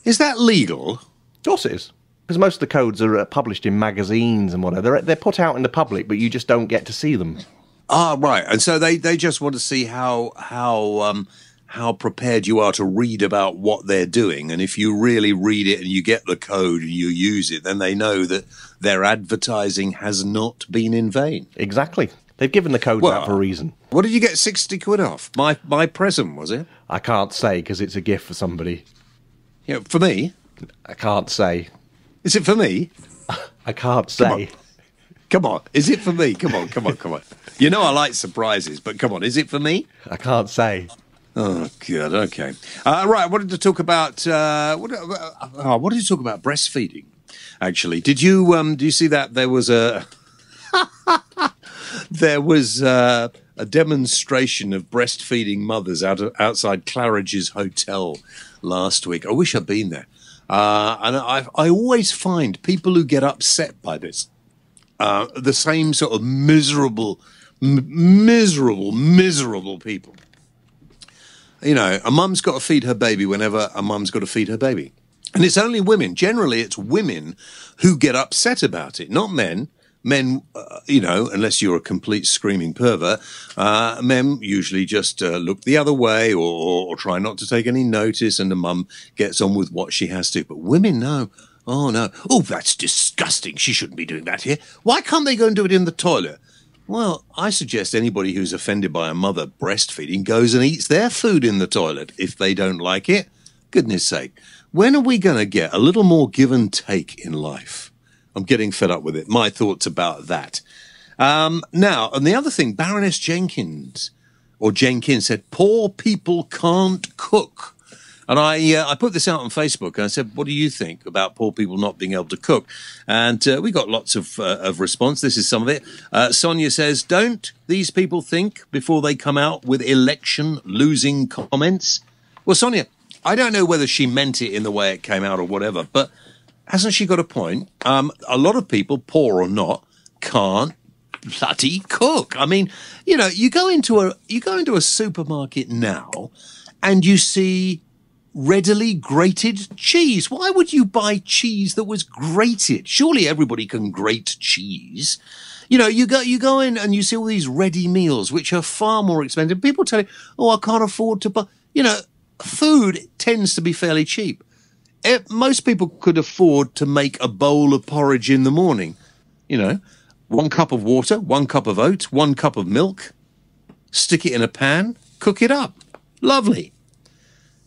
Is that legal? Of course it is. Because most of the codes are published in magazines and whatever. They're put out in the public, but you just don't get to see them. Ah, right. And so they just want to see how prepared you are to read about what they're doing. And if you really read it and you get the code and you use it, then they know that their advertising has not been in vain. Exactly. They've given the codes out for a reason. What did you get 60 quid off? My present, was it? I can't say because it's a gift for somebody. Yeah, for me? I can't say. Is it for me? I can't say. Come on. Is it for me? Come on. You know I like surprises, but come on. Is it for me? I can't say. Oh, good. Okay. Right. I wanted to talk about what did you talk about? Breastfeeding. Actually, did you see that there was a a demonstration of breastfeeding mothers outside Claridge's Hotel last week? I wish I'd been there. And I always find people who get upset by this, the same sort of miserable people. You know, a mum's got to feed her baby whenever a mum's got to feed her baby. And it's only women. Generally, it's women who get upset about it, not men. Men, you know, unless you're a complete screaming pervert, men usually just look the other way or try not to take any notice, and the mum gets on with what she has to. But women, no. Oh, no. Oh, that's disgusting. She shouldn't be doing that here. Why can't they go and do it in the toilet? Well, I suggest anybody who's offended by a mother breastfeeding goes and eats their food in the toilet if they don't like it. Goodness sake. When are we going to get a little more give and take in life? I'm getting fed up with it. My thoughts about that. Now, and the other thing, Baroness Jenkins said, poor people can't cook. And I put this out on Facebook and I said, what do you think about poor people not being able to cook? And we got lots of response. This is some of it. Sonia says, don't these people think before they come out with election losing comments? Well, Sonia, I don't know whether she meant it in the way it came out or whatever, but hasn't she got a point? A lot of people, poor or not, can't bloody cook. I mean, you know, you go into a supermarket now and you see readily grated cheese. Why would you buy cheese that was grated? Surely everybody can grate cheese. You know, you go in and you see all these ready meals, which are far more expensive. People tell you, oh, I can't afford to buy. You know, food tends to be fairly cheap. Most people could afford to make a bowl of porridge in the morning. You know, 1 cup of water, 1 cup of oats, 1 cup of milk, stick it in a pan, cook it up. Lovely.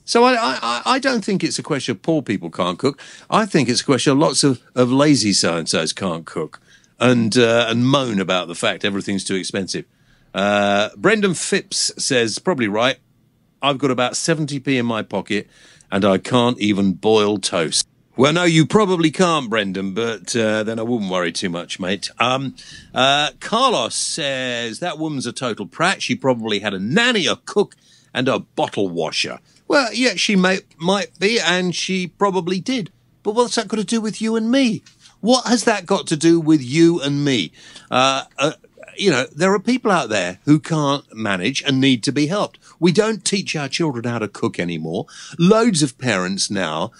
So I don't think it's a question of poor people can't cook. I think it's a question of lots of lazy so-and-sos can't cook and moan about the fact everything's too expensive. Brendan Phipps says, probably right, I've got about 70p in my pocket and I can't even boil toast. Well, no, you probably can't, Brendan, but then I wouldn't worry too much, mate. Carlos says, that woman's a total prat. She probably had a nanny, a cook, and a bottle washer. Well, yeah, she might be, and she probably did. But what's that got to do with you and me? What has that got to do with you and me? You know, there are people out there who can't manage and need to be helped. We don't teach our children how to cook anymore. Loads of parents now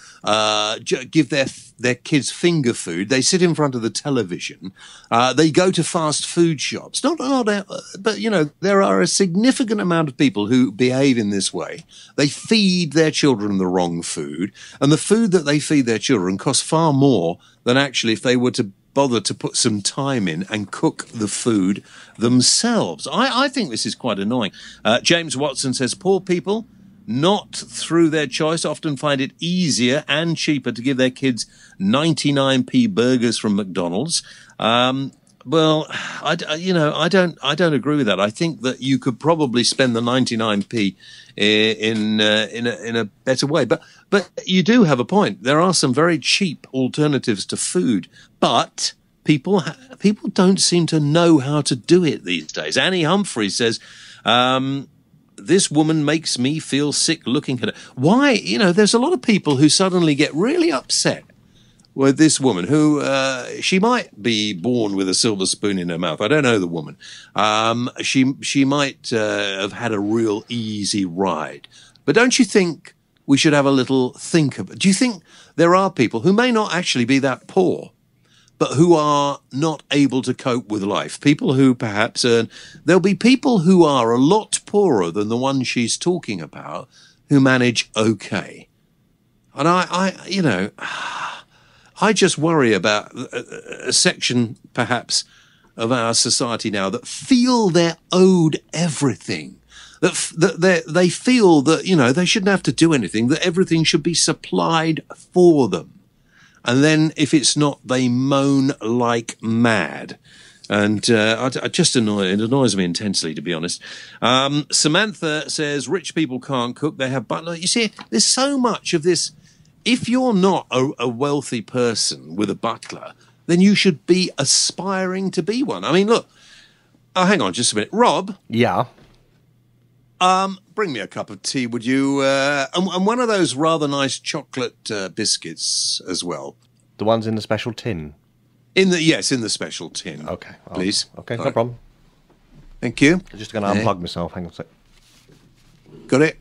give their kids finger food. They sit in front of the television. They go to fast food shops. But, you know, there are a significant amount of people who behave in this way. They feed their children the wrong food, and the food that they feed their children costs far more than actually if they were to bother to put some time in and cook the food themselves. I think this is quite annoying. James Watson says, poor people, not through their choice, often find it easier and cheaper to give their kids 99p burgers from McDonald's. Well, I don't agree with that. I think that you could probably spend the 99p in a better way. But you do have a point. There are some very cheap alternatives to food, but people don't seem to know how to do it these days. Annie Humphreys says, this woman makes me feel sick looking at her. Why? You know, there's a lot of people who suddenly get really upset with this woman who, she might be born with a silver spoon in her mouth. I don't know the woman. She might have had a real easy ride. But don't you think we should have a little think of it? Do you think there are people who may not actually be that poor, but who are not able to cope with life? People who perhaps there'll be people who are a lot poorer than the one she's talking about who manage okay. And I just worry about a section, perhaps, of our society now that feel they're owed everything, that they feel that, you know, they shouldn't have to do anything, that everything should be supplied for them. And then if it's not, they moan like mad. And it annoys me intensely, to be honest. Samantha says, rich people can't cook, they have butler. You see, there's so much of this. If you're not a wealthy person with a butler, then you should be aspiring to be one. I mean, look, hang on just a minute. Rob? Yeah? Bring me a cup of tea, would you? And one of those rather nice chocolate biscuits as well. The ones in the special tin? Yes, in the special tin. Okay. Please. Okay, no problem. Thank you. I'm just going to unplug myself. Hang on a sec. Got it?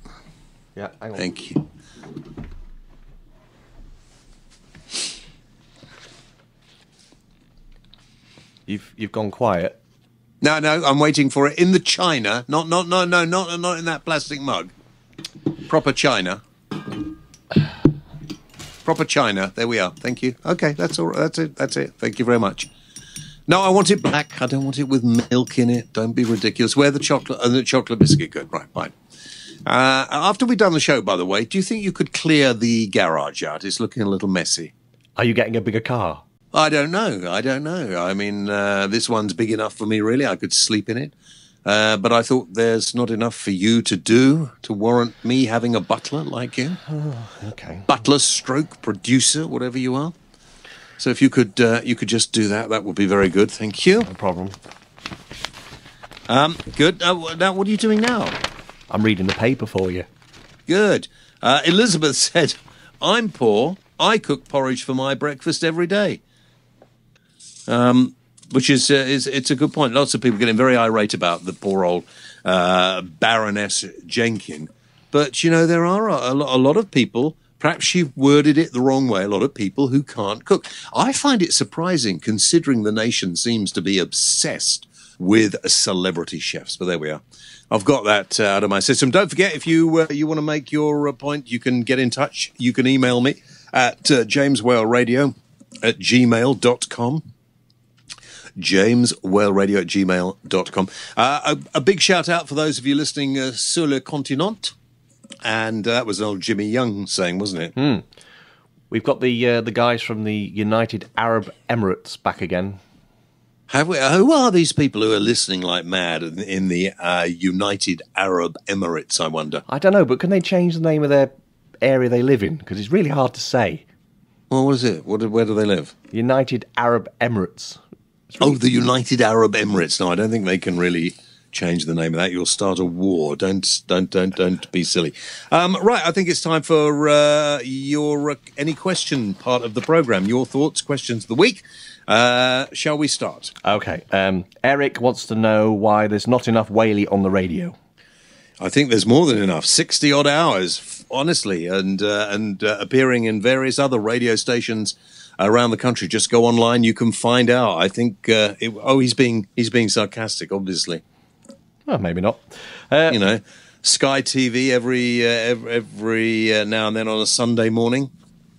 Yeah, hang on. Thank you. You've gone quiet. No, I'm waiting for it in the china. Not in that plastic mug. Proper china. Proper china. There we are. Thank you. Okay, that's all. That's it. Thank you very much. No, I want it black. I don't want it with milk in it. Don't be ridiculous. Where the chocolate biscuit good. Right, fine. After we've done the show, by the way, do you think you could clear the garage out? It's looking a little messy. Are you getting a bigger car? I don't know. I mean, this one's big enough for me, really. I could sleep in it. But I thought there's not enough for you to do to warrant me having a butler like you. Oh, okay. Butler stroke producer, whatever you are. So if you could just do that, that would be very good. Thank you. No problem. Good. Now, what are you doing now? I'm reading the paper for you. Good. Elizabeth said, I'm poor. I cook porridge for my breakfast every day. Which is it's a good point. Lots of people getting very irate about the poor old Baroness Jenkin. But, you know, there are a lot of people, perhaps you've worded it the wrong way, a lot of people who can't cook. I find it surprising, considering the nation seems to be obsessed with celebrity chefs. But there we are. I've got that out of my system. Don't forget, if you want to make your point, you can get in touch. You can email me at jameswhaleradio@gmail.com. jameswhaleradio@gmail.com. A big shout out for those of you listening sur le continent. And that was an old Jimmy Young saying, wasn't it? We've got the guys from the United Arab Emirates back again. Have we? Who are these people who are listening like mad in the United Arab Emirates, I wonder? I don't know, but can they change the name of their area they live in? Because it's really hard to say. Well, what is it? Where do they live? United Arab Emirates. Oh, the United Arab Emirates. No, I don't think they can really change the name of that. You'll start a war. Don't be silly. Right, I think it's time for your any question part of the programme. Your thoughts, questions of the week. Shall we start? Okay. Eric wants to know why there's not enough Whaley on the radio. I think there's more than enough. 60-odd hours, honestly, and appearing in various other radio stations around the country. Just go online, you can find out. I think. He's being sarcastic, obviously. Well, maybe not. Sky TV every now and then on a Sunday morning.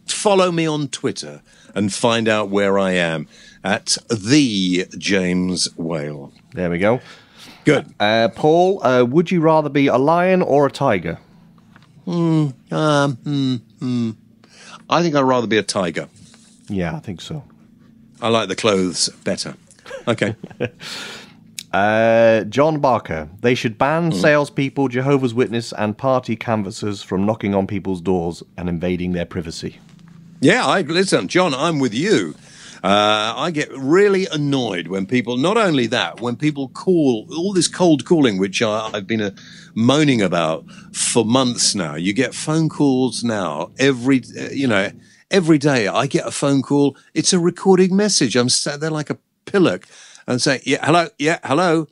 Follow me on Twitter and find out where I am at the James Whale. There we go. Good. Paul, would you rather be a lion or a tiger? I think I'd rather be a tiger. Yeah, I think so. I like the clothes better. Okay. John Barker, they should ban salespeople, Jehovah's Witness and party canvassers from knocking on people's doors and invading their privacy. Yeah, listen, John, I'm with you. I get really annoyed when people, not only that, when people call, all this cold calling, which I've been moaning about for months now. You get phone calls now every day. I get a phone call. It's a recorded message. I'm sat there like a pillock and say, hello.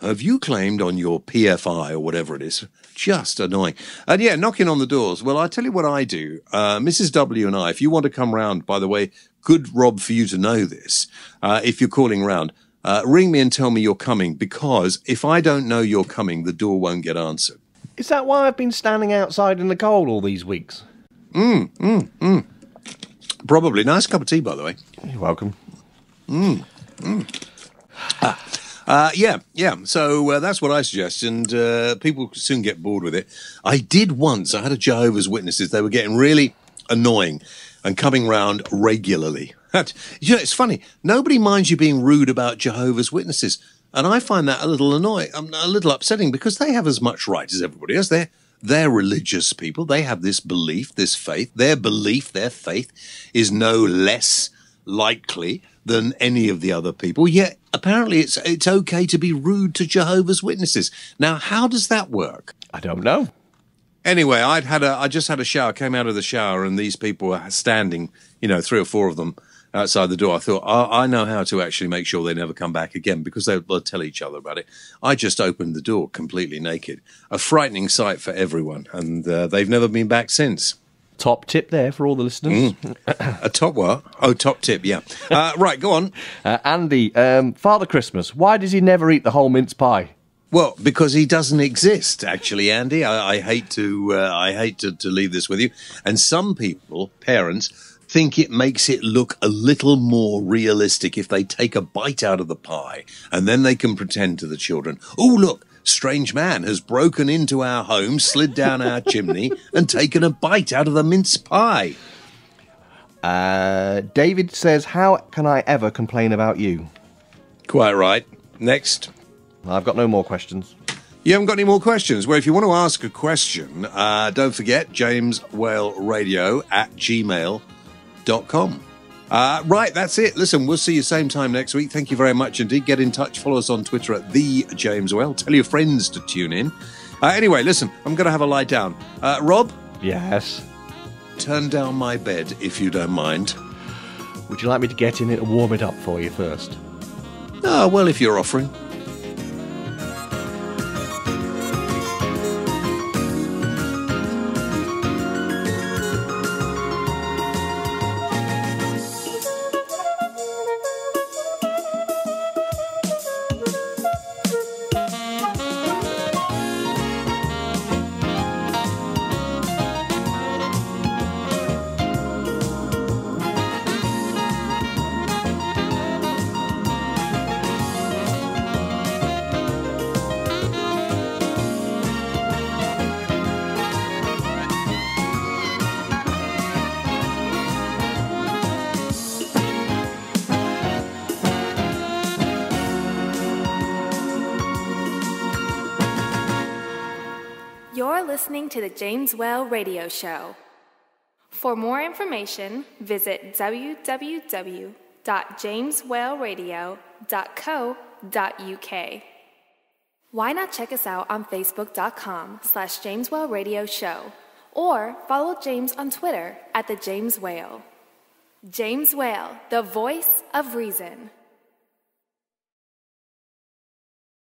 Have you claimed on your PFI or whatever it is? Just annoying. And yeah, knocking on the doors. Well, I tell you what I do. Mrs. W and I, if you want to come round, by the way, good, Rob, for you to know this. If you're calling round, ring me and tell me you're coming, because if I don't know you're coming, the door won't get answered. Is that why I've been standing outside in the cold all these weeks? Probably. Nice cup of tea, by the way. You're welcome. Yeah. So that's what I suggest, and people soon get bored with it. I did once. I had a Jehovah's Witnesses. They were getting really annoying and coming round regularly. It's funny. Nobody minds you being rude about Jehovah's Witnesses, and I find that a little annoying, a little upsetting, because they have as much right as everybody else. They're religious people. They have this belief, this faith. Their belief, their faith is no less likely than any of the other people. Yet apparently it's okay to be rude to Jehovah's Witnesses. Now, how does that work? I don't know. Anyway, I just had a shower, came out of the shower, and these people were standing, 3 or 4 of them outside the door. I thought, I know how to actually make sure they never come back again, because they'll tell each other about it. I just opened the door completely naked. A frightening sight for everyone, and they've never been back since. Top tip there for all the listeners. A top what? Oh, top tip, yeah. Right, go on. Andy, Father Christmas, why does he never eat the whole mince pie? Well, because he doesn't exist, actually, Andy. I hate to leave this with you. And some people, parents, think it makes it look a little more realistic if they take a bite out of the pie, and then they can pretend to the children, oh, look, strange man has broken into our home, slid down our chimney, and taken a bite out of the mince pie. David says, how can I ever complain about you? Quite right. Next. I've got no more questions. You haven't got any more questions? Well, if you want to ask a question, don't forget jameswhaleradio@gmail.com. Right, that's it. Listen, we'll see you same time next week. Thank you very much indeed. Get in touch. Follow us on Twitter at @TheJamesWhale. Tell your friends to tune in. Anyway, listen, I'm going to have a lie down. Rob? Yes? Turn down my bed, if you don't mind. Would you like me to get in it and warm it up for you first? Oh, well, if you're offering. You're listening to the James Whale Radio Show. For more information, visit www.jameswhaleradio.co.uk. Why not check us out on facebook.com/JamesWhaleRadioShow or follow James on Twitter @the James Whale. James Whale, the voice of reason.